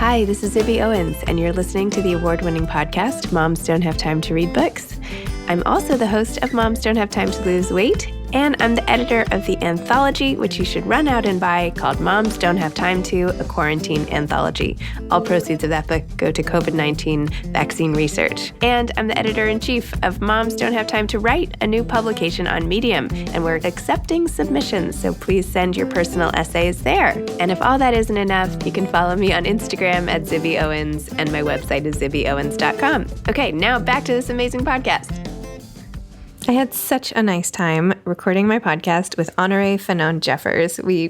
Hi, this is Zibby Owens, and you're listening to the award-winning podcast, Moms Don't Have Time to Read Books. I'm also the host of Moms Don't Have Time to Lose Weight, and I'm the editor of the anthology, which you should run out and buy, called Moms Don't Have Time to, a Quarantine Anthology. All proceeds of that book go to COVID-19 vaccine research. And I'm the editor-in-chief of Moms Don't Have Time to Write, a new publication on Medium, and we're accepting submissions, so please send your personal essays there. And if all that isn't enough, you can follow me on Instagram at Zibby Owens, and my website is zibbyowens.com. Okay, now back to this amazing podcast. I had such a nice time recording my podcast with Honorée Fanonne Jeffers. We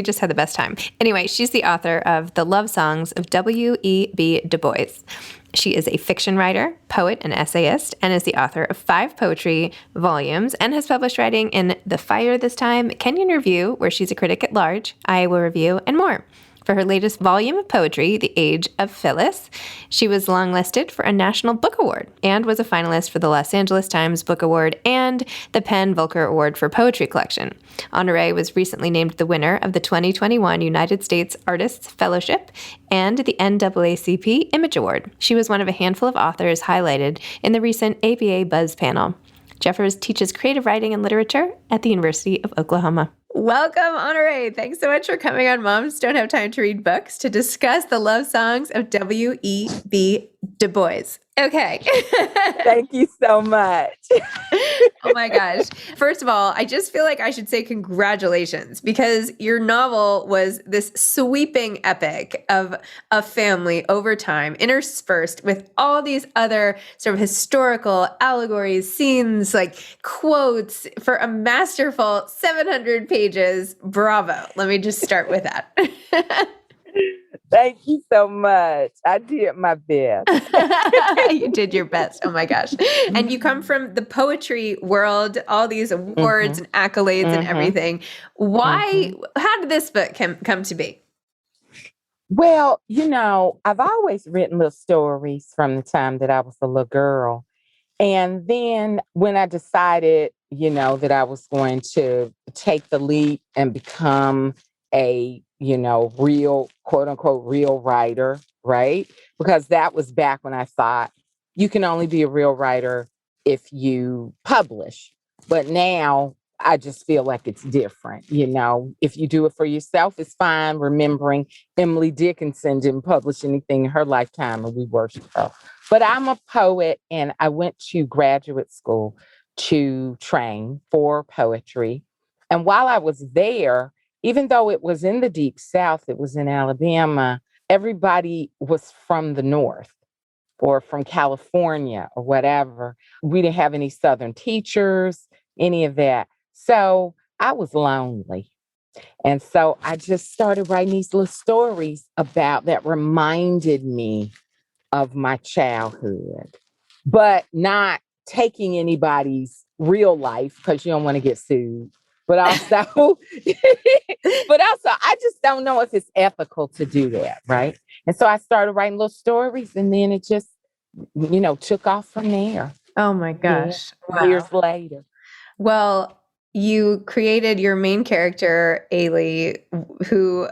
just had the best time. Anyway, she's the author of The Love Songs of W.E.B. Du Bois. She is a fiction writer, poet, and essayist, and is the author of 5 poetry volumes, and has published writing in The Fire This Time, Kenyon Review, where she's a critic at large, Iowa Review, and more. For her latest volume of poetry, The Age of Phyllis, she was longlisted for a National Book Award and was a finalist for the Los Angeles Times Book Award and the PEN/Volcker Award for Poetry Collection. Honorée was recently named the winner of the 2021 United States Artists Fellowship and the NAACP Image Award. She was one of a handful of authors highlighted in the recent ABA Buzz panel. Jeffers teaches creative writing and literature at the University of Oklahoma. Welcome, Honorée. Thanks so much for coming on Moms Don't Have Time to Read Books to discuss the love songs of W.E.B. Du Bois. Okay. Thank you so much. Oh my gosh. First of all, I just feel like I should say congratulations, because your novel was this sweeping epic of a family over time, interspersed with all these other sort of historical allegories, scenes, like quotes, for a masterful 700 pages. Bravo. Let me just start with that. Thank you so much. I did my best. You did your best. Oh my gosh. And you come from the poetry world, all these awards and accolades and everything. Why, how did this book come to be? Well, I've always written little stories from the time that I was a little girl. And then when I decided, that I was going to take the leap and become a real, quote unquote, real writer, right? Because that was back when I thought you can only be a real writer if you publish. But now I just feel like it's different. If you do it for yourself, it's fine. Remembering Emily Dickinson didn't publish anything in her lifetime and we worship her. But I'm a poet, and I went to graduate school to train for poetry. And while I was there, even though it was in the Deep South, it was in Alabama, everybody was from the North or from California or whatever. We didn't have any Southern teachers, any of that. So I was lonely. And so I just started writing these little stories about that reminded me of my childhood, but not taking anybody's real life because you don't want to get sued. But also, I just don't know if it's ethical to do that, right? And so I started writing little stories, and then it just, took off from there. Oh my gosh. Wow. Years later. Well, you created your main character, Ailey, who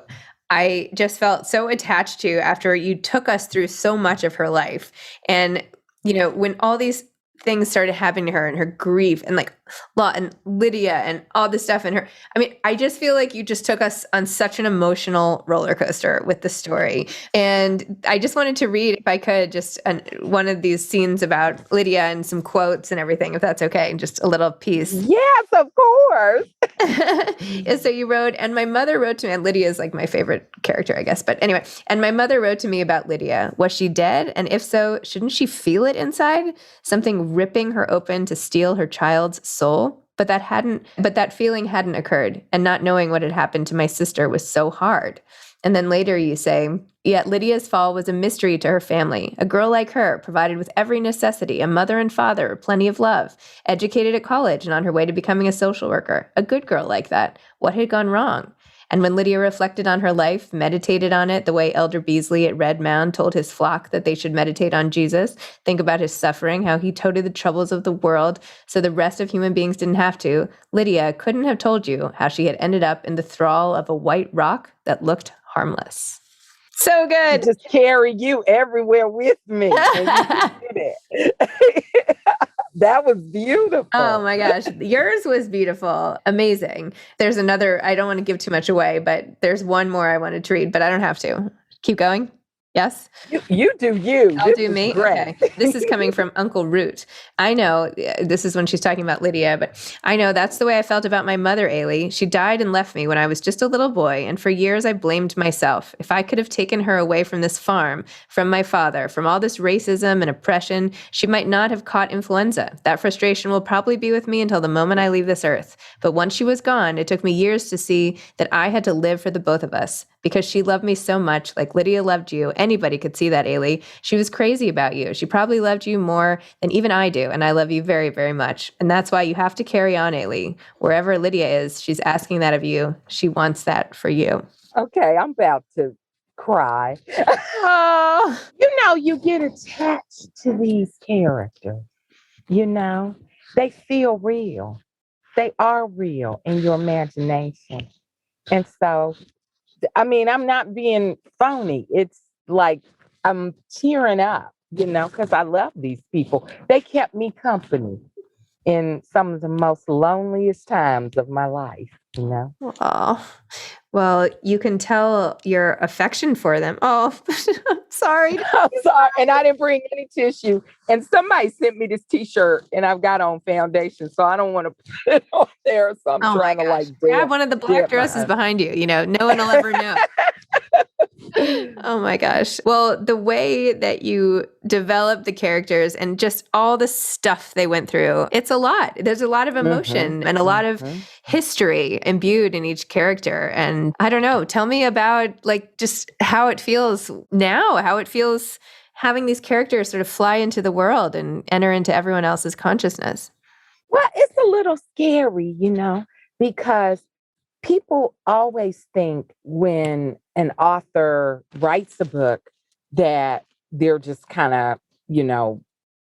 I just felt so attached to after you took us through so much of her life. And, when all these things started happening to her and her grief and and Lydia and all this stuff in her. I mean, I just feel like you just took us on such an emotional roller coaster with the story. And I just wanted to read, if I could, just one of these scenes about Lydia and some quotes and everything, if that's okay, just a little piece. Yes, of course. So you wrote, and my mother wrote to me, and Lydia is my favorite character, I guess. But anyway, and my mother wrote to me about Lydia. Was she dead? And if so, shouldn't she feel it inside? Something ripping her open to steal her child's soul? But that feeling hadn't occurred, and not knowing what had happened to my sister was so hard. And then later you say, yet Lydia's fall was a mystery to her family. A girl like her, provided with every necessity, a mother and father, plenty of love, educated at college and on her way to becoming a social worker. A good girl like that. What had gone wrong? And when Lydia reflected on her life, meditated on it the way Elder Beasley at Red Mound told his flock that they should meditate on Jesus, think about his suffering, how he toted the troubles of the world so the rest of human beings didn't have to, Lydia couldn't have told you how she had ended up in the thrall of a white rock that looked harmless. So To good. just carry you everywhere with me. And you just did it. That was beautiful. Oh my gosh. Yours was beautiful. Amazing. There's another, I don't want to give too much away, but there's one more I wanted to read, but I don't have to. Keep going. Yes? You do you. I'll This do is me. great. Okay. This is coming from Uncle Root. I know this is when she's talking about Lydia, but I know that's the way I felt about my mother, Ailey. She died and left me when I was just a little boy. And for years, I blamed myself. If I could have taken her away from this farm, from my father, from all this racism and oppression, she might not have caught influenza. That frustration will probably be with me until the moment I leave this earth. But once she was gone, it took me years to see that I had to live for the both of us because she loved me so much, like Lydia loved you. Anybody could see that, Ailey. She was crazy about you. She probably loved you more than even I do, and I love you very, very much. And that's why you have to carry on, Ailey. Wherever Lydia is, she's asking that of you. She wants that for you. Okay, I'm about to cry. Oh, You get attached to these characters. They feel real. They are real in your imagination. And so, I'm not being phony. It's like I'm tearing up, because I love these people. They kept me company in some of the most loneliest times of my life. oh. Well, you can tell your affection for them. Oh, I'm sorry. I'm sorry. And I didn't bring any tissue. And somebody sent me this t-shirt and I've got on foundation, so I don't want to put it on there. So I'm Oh my trying to gosh. like Grab one of the black dip my dresses eyes. behind you. No one will ever know. Oh my gosh. Well, the way that you develop the characters and just all the stuff they went through, it's a lot. There's a lot of emotion and a lot of history imbued in each character. And I don't know, tell me about like just how it feels now, how it feels having these characters sort of fly into the world and enter into everyone else's consciousness. Well, it's a little scary, because people always think when an author writes a book that they're just kind of,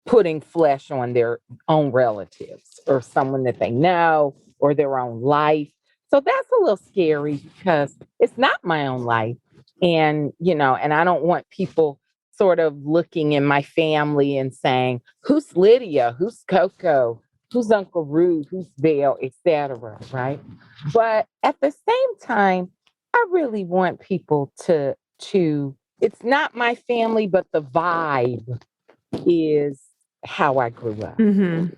putting flesh on their own relatives or someone that they know or their own life. So that's a little scary because it's not my own life. And I don't want people sort of looking in my family and saying, who's Lydia? Who's Coco? Who's Uncle Rude? Who's Bill, etc. Right? But at the same time, I really want people to it's not my family, but the vibe is how I grew up. Mm-hmm.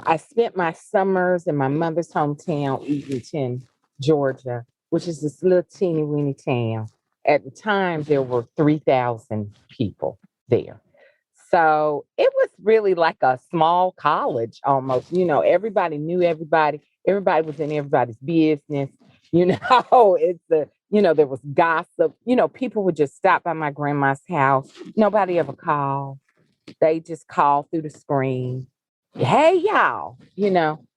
I spent my summers in my mother's hometown, Eatonton, Georgia, which is this little teeny weeny town. At the time, there were 3,000 people there. So it was really like a small college almost. Everybody knew everybody. Everybody was in everybody's business. There was gossip. People would just stop by my grandma's house. Nobody ever called. They just called through the screen. Hey, y'all.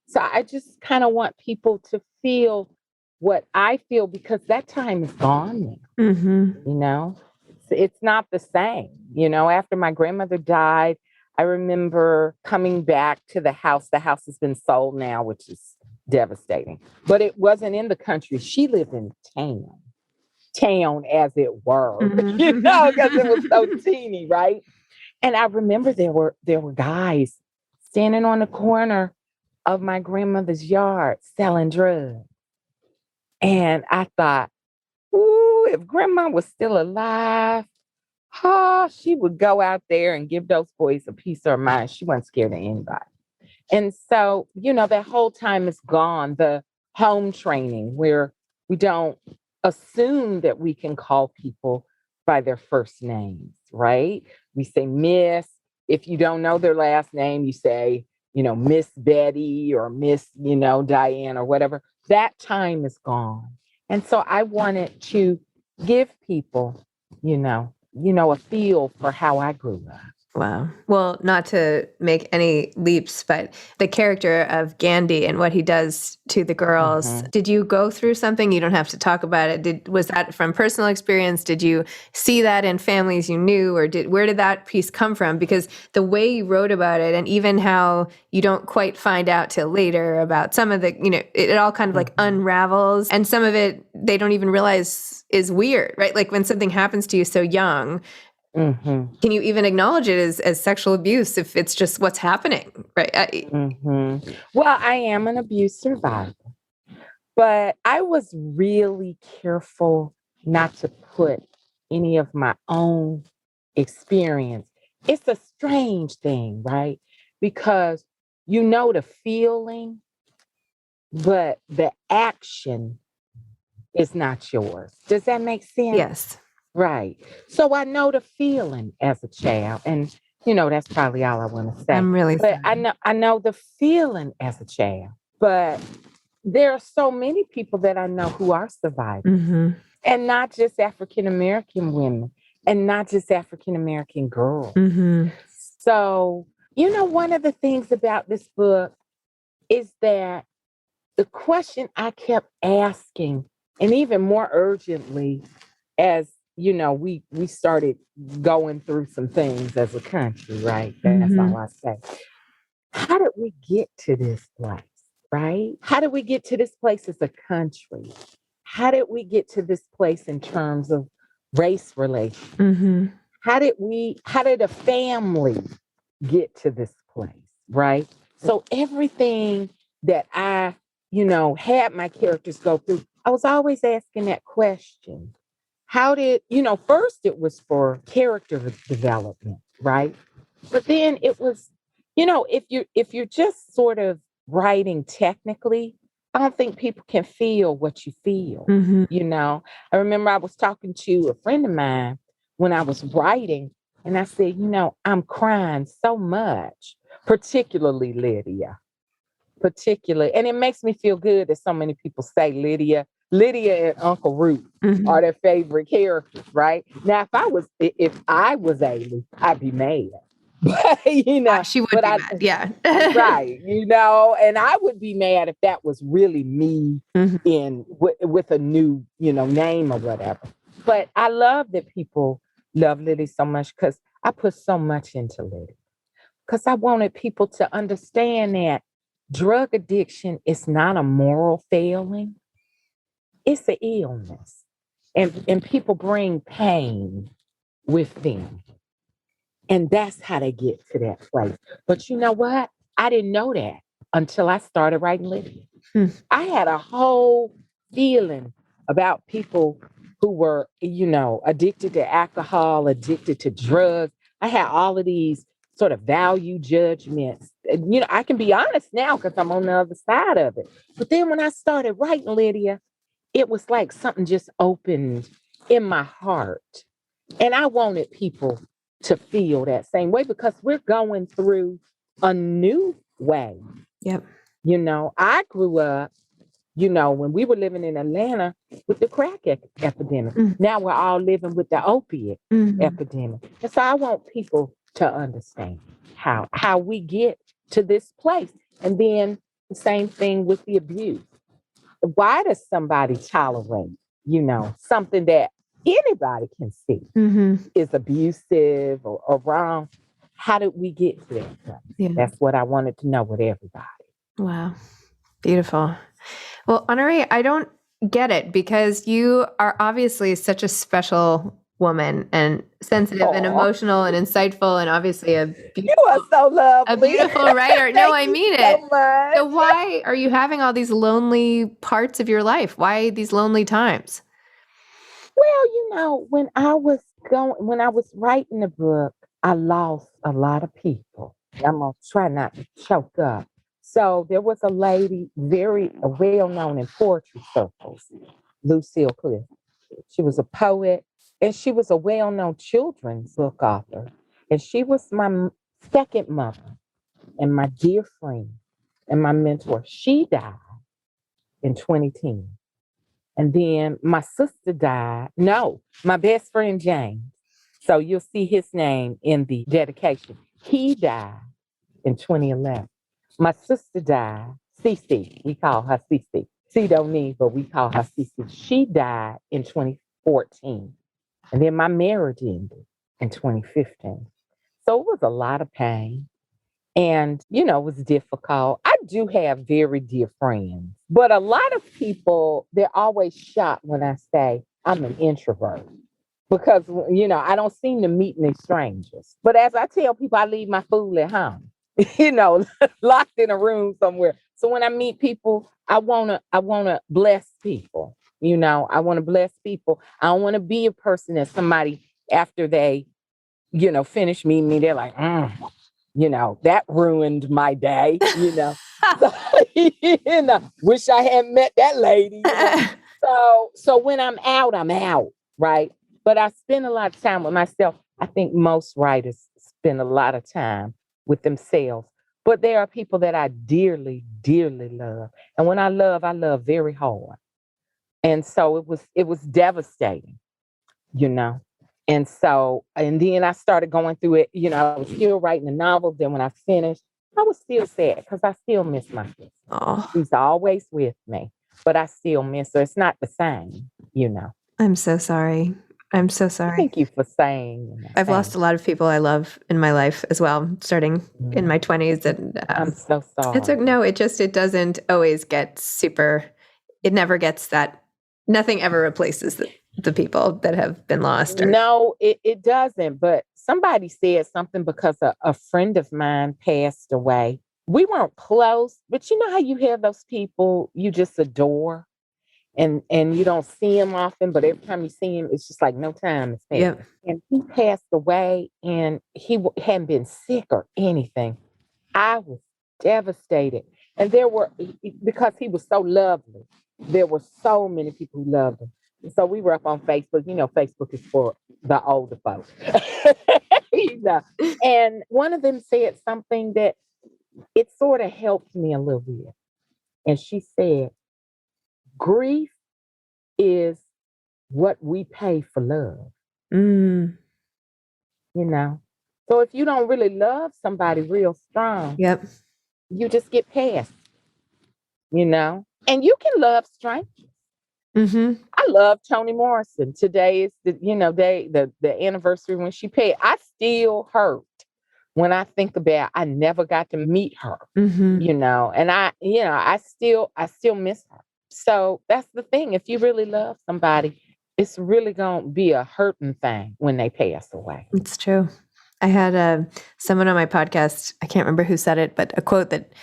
So I just kind of want people to feel what I feel because that time is gone now. Mm-hmm. It's not the same. After my grandmother died, I remember coming back to the house. The house has been sold now, which is devastating. But it wasn't in the country. She lived in town as it were, because it was so teeny, right? And I remember there were guys standing on the corner of my grandmother's yard selling drugs. And I thought, ooh, if grandma was still alive, she would go out there and give those boys a piece of her mind. She wasn't scared of anybody. And so, that whole time is gone. The home training where we don't assume that we can call people by their first names, right? We say Miss. If you don't know their last name, you say, Miss Betty or Miss, Diane or whatever. That time is gone. And so I wanted to give people, a feel for how I grew up. Wow. Well, not to make any leaps, but the character of Gandhi and what he does to the girls, did you go through something? You don't have to talk about it. Was that from personal experience? Did you see that in families you knew, or where did that piece come from? Because the way you wrote about it, and even how you don't quite find out till later about some of the, it all kind of like unravels, and some of it they don't even realize is weird, right? Like when something happens to you so young, can you even acknowledge it as sexual abuse if it's just what's happening, right? Well, I am an abuse survivor, but I was really careful not to put any of my own experience. It's a strange thing, right? Because you know the feeling, but the action is not yours. Does that make sense? Yes. Right. So I know the feeling as a child, and that's probably all I want to say. I'm really But sorry. I know the feeling as a child. But there are so many people that I know who are survivors, and not just African American women, and not just African American girls. So, one of the things about this book is that the question I kept asking, and even more urgently, as we started going through some things as a country, right? That's all I say. How did we get to this place, right? How did we get to this place as a country? How did we get to this place in terms of race relations? How did a family get to this place, right? So everything that I, had my characters go through, I was always asking that question. How did, first it was for character development, right? But then it was, if you're just sort of writing technically, I don't think people can feel what you feel. I remember I was talking to a friend of mine when I was writing, and I said, I'm crying so much, particularly Lydia. Particularly, and it makes me feel good that so many people say Lydia and Uncle Ruth are their favorite characters, right? Now, if I was Amy, I'd be mad. But She would but be I mad. Yeah. right, and I would be mad if that was really me with a new, name or whatever. But I love that people love Lily so much because I put so much into Lily. Because I wanted people to understand that drug addiction is not a moral failing, it's an illness. And people bring pain with them. And that's how they get to that place. But you know what? I didn't know that until I started writing Lydia. I had a whole feeling about people who were, addicted to alcohol, addicted to drugs. I had all of these sort of value judgments. And, I can be honest now because I'm on the other side of it. But then when I started writing Lydia, it was like something just opened in my heart. And I wanted people to feel that same way because we're going through a new way. Yep. I grew up, when we were living in Atlanta with the crack epidemic. Now we're all living with the opiate epidemic. And so I want people to understand how we get to this place. And then the same thing with the abuse. Why does somebody tolerate, something that anybody can see is abusive or wrong? How did we get to that place? Yeah. That's what I wanted to know with everybody. Wow. Beautiful. Well, Honorée, I don't get it because you are obviously such a special woman and sensitive and emotional and insightful and obviously you are so lovely. A beautiful writer. No, I mean so it. Much. So why are you having all these lonely parts of your life? Why these lonely times? Well, when I was writing the book, I lost a lot of people. I'm gonna try not to choke up. So there was a lady very well known in poetry circles, Lucille Cliff. She was a poet and she was a well known children's book author. And she was my second mother and my dear friend and my mentor. She died in 2010. And then my sister died. No, my best friend James. So you'll see his name in the dedication. He died in 2011. My sister died, Cece. We call her Cece. C don't need, but we call her Cece. She died in 2014. And then my marriage ended in 2015. So it was a lot of pain. And, it was difficult. I do have very dear friends, but a lot of people, they're always shocked when I say I'm an introvert because, I don't seem to meet any strangers. But as I tell people, I leave my food at home, locked in a room somewhere. So when I meet people, I wanna bless people. I want to bless people. I don't want to be a person that somebody after they, finish meeting me, they're like, that ruined my day, So, wish I hadn't met that lady. So when I'm out, right? But I spend a lot of time with myself. I think most writers spend a lot of time with themselves. But there are people that I dearly, dearly love. And when I love very hard. And so it was devastating, you know. And then I started going through it, I was still writing the novel. Then when I finished, I was still sad because I still miss my sister. Oh, She's always with me, but I still miss her. It's not the same. I'm so sorry. I'm so sorry. Thank you for saying. I've lost a lot of people I love in my life as well, starting in my 20s. And I'm so sorry. no, it doesn't always get super, it never gets that, nothing ever replaces the people that have been lost. No, it doesn't. But somebody said something because a friend of mine passed away. We weren't close, but you know how you have those people you just adore and you don't see him often, but every time you see him, it's just like no time has passed. Yep. And he passed away and he hadn't been sick or anything. I was devastated. And because he was so lovely, there were so many people who loved him. And so we were up on Facebook. Facebook is for the older folks. And one of them said something that it sort of helped me a little bit. And she said, grief is what we pay for love. Mm. So if you don't really love somebody real strong, Yep. you just get past, and you can love strangers. Mm-hmm. I love Toni Morrison. Today is the anniversary when she passed. I still hurt when I think about I never got to meet her, Mm-hmm. and I still miss her. So that's the thing. If you really love somebody, it's really gonna be a hurting thing when they pass away. It's true. I had someone on my podcast, I can't remember who said it, but a quote that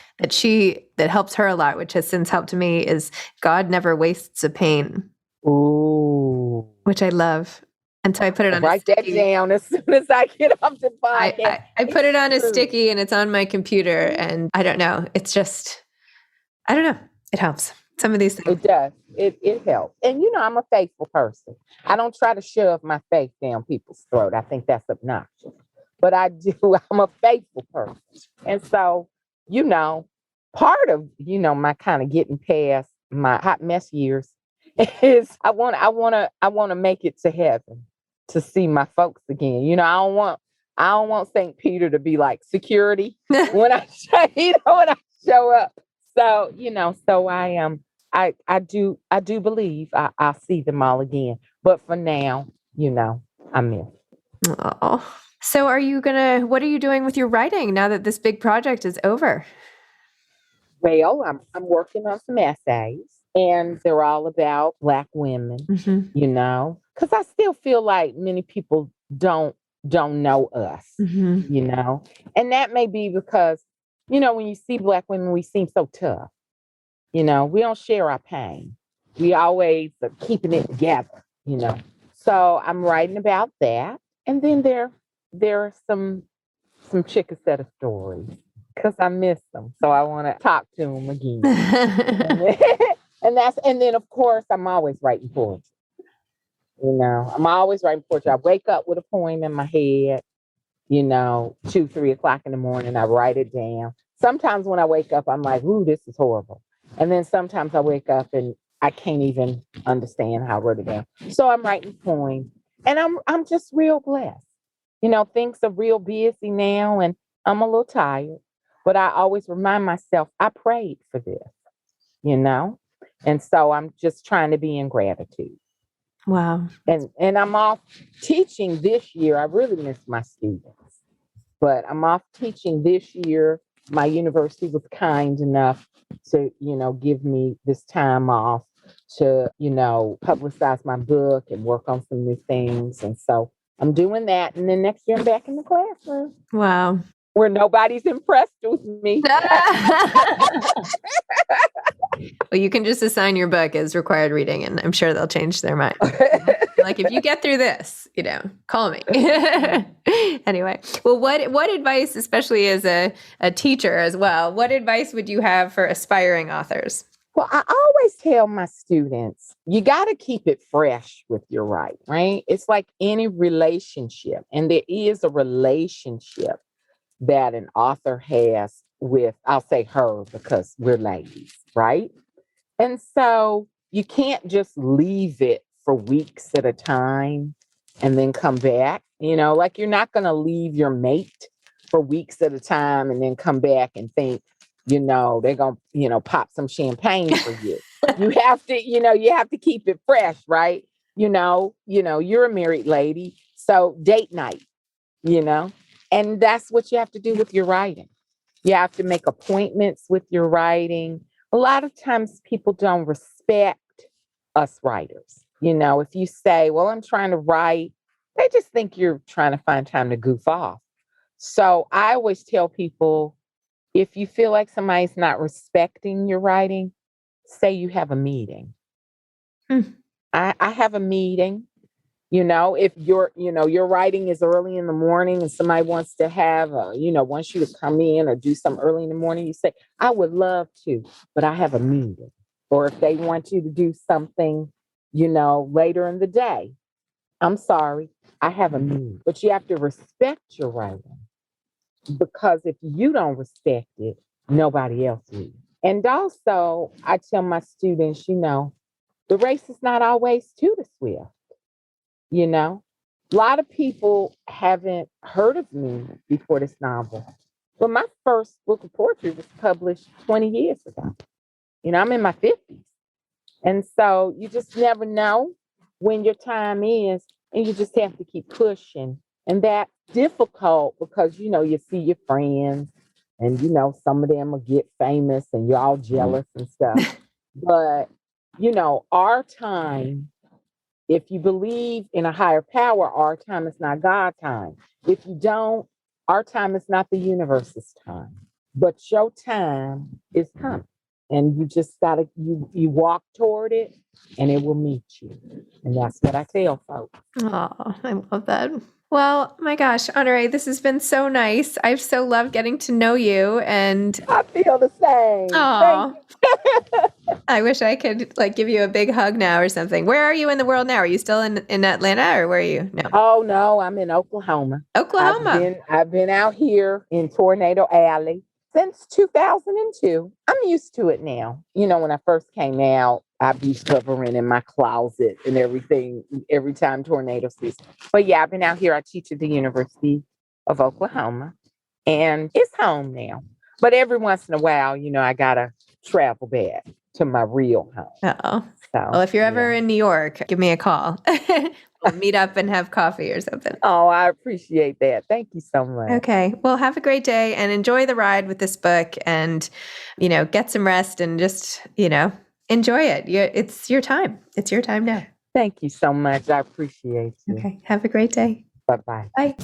helps her a lot, which has since helped me, is God never wastes a pain. Ooh. Which I love. And so I put it on write that down as soon as I get off the podcast. I put it on a sticky and it's on my computer, and I don't know. It's just, I don't know. It helps. Some of these things. It does. It helps. And I'm a faithful person. I don't try to shove my faith down people's throat. I think that's obnoxious. But I do. I'm a faithful person. And so, part of, my kind of getting past my hot mess years is I want to make it to heaven to see my folks again. I don't want St. Peter to be like security when I show up. So, so I am. I do believe I'll see them all again. But for now, I miss. Oh. So what are you doing with your writing now that this big project is over? Well, I'm working on some essays, and they're all about Black women, because I still feel like many people don't know us, and that may be because, when you see Black women, we seem so tough. We don't share our pain. We always are keeping it together, So I'm writing about that. And then there are some Chickasetta stories because I miss them. So I want to talk to them again. and then of course I'm always writing poetry. I'm always writing poetry. I wake up with a poem in my head, 2, 3 o'clock in the morning. I write it down. Sometimes when I wake up, I'm like, ooh, this is horrible. And then sometimes I wake up and I can't even understand how I wrote it down. So I'm writing poems, and I'm just real blessed. things are real busy now and I'm a little tired. But I always remind myself, I prayed for this, you know? And so I'm just trying to be in gratitude. Wow. And I'm off teaching this year. I really miss my students, but I'm off teaching this year. My university was kind enough to, give me this time off to, publicize my book and work on some new things. And so I'm doing that. And then next year I'm back in the classroom. Wow. Where nobody's impressed with me. Well, you can just assign your book as required reading, and I'm sure they'll change their mind. Like, if you get through this, call me. Anyway, well, what advice, especially as a teacher as well, what advice would you have for aspiring authors? Well, I always tell my students, you got to keep it fresh with your writing, right? It's like any relationship, and there is a relationship that an author has with, I'll say her because we're ladies, right? And so you can't just leave it for weeks at a time and then come back. Like you're not going to leave your mate for weeks at a time and then come back and think, they're going to, pop some champagne for you. You have to keep it fresh, right? You're a married lady, so date night, and that's what you have to do with your writing. You have to make appointments with your writing. A lot of times people don't respect us writers. If you say, well, I'm trying to write, they just think you're trying to find time to goof off. So I always tell people, if you feel like somebody's not respecting your writing, say you have a meeting. I have a meeting. If your writing is early in the morning and somebody wants to have, wants you to come in or do something early in the morning, you say, I would love to, but I have a meeting. Or if they want you to do something, later in the day, I'm sorry, I have a meeting. But you have to respect your writing, because if you don't respect it, nobody else will. And also, I tell my students, the race is not always to the swift. A lot of people haven't heard of me before this novel. But my first book of poetry was published 20 years ago. I'm in my 50s. And so you just never know when your time is, and you just have to keep pushing. And that's difficult because, you see your friends and, some of them will get famous and you're all jealous and stuff. But, our time, if you believe in a higher power, our time is not God's time. If you don't, our time is not the universe's time. But your time is coming. And you just got to, you walk toward it and it will meet you. And that's what I tell folks. Oh, I love that. Well, my gosh, Honorée, this has been so nice. I've so loved getting to know you, and I feel the same. Oh, I wish I could give you a big hug now or something. Where are you in the world now? Are you still in Atlanta, or where are you? No. Oh no, I'm in Oklahoma. I've been out here in Tornado Alley since 2002. I'm used to it now. When I first came out, I'd be hovering in my closet and everything every time tornado season. But yeah, I've been out here. I teach at the University of Oklahoma, and it's home now. But every once in a while, I gotta travel back to my real home. Oh, so, well, if you're ever in New York, give me a call. We'll meet up and have coffee or something. Oh, I appreciate that. Thank you so much. Okay. Well, have a great day and enjoy the ride with this book, and, get some rest and just, enjoy it. It's your time. It's your time now. Thank you so much. I appreciate you. Okay. Have a great day. Bye-bye. Bye.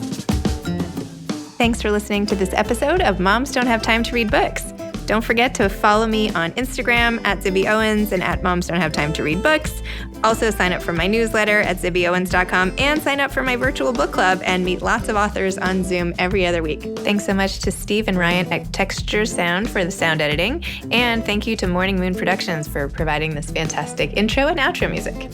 Thanks for listening to this episode of Moms Don't Have Time to Read Books. Don't forget to follow me on Instagram at Zibby Owens and at Moms Don't Have Time to Read Books. Also sign up for my newsletter at zibbyowens.com and sign up for my virtual book club and meet lots of authors on Zoom every other week. Thanks so much to Steve and Ryan at Texture Sound for the sound editing. And thank you to Morning Moon Productions for providing this fantastic intro and outro music.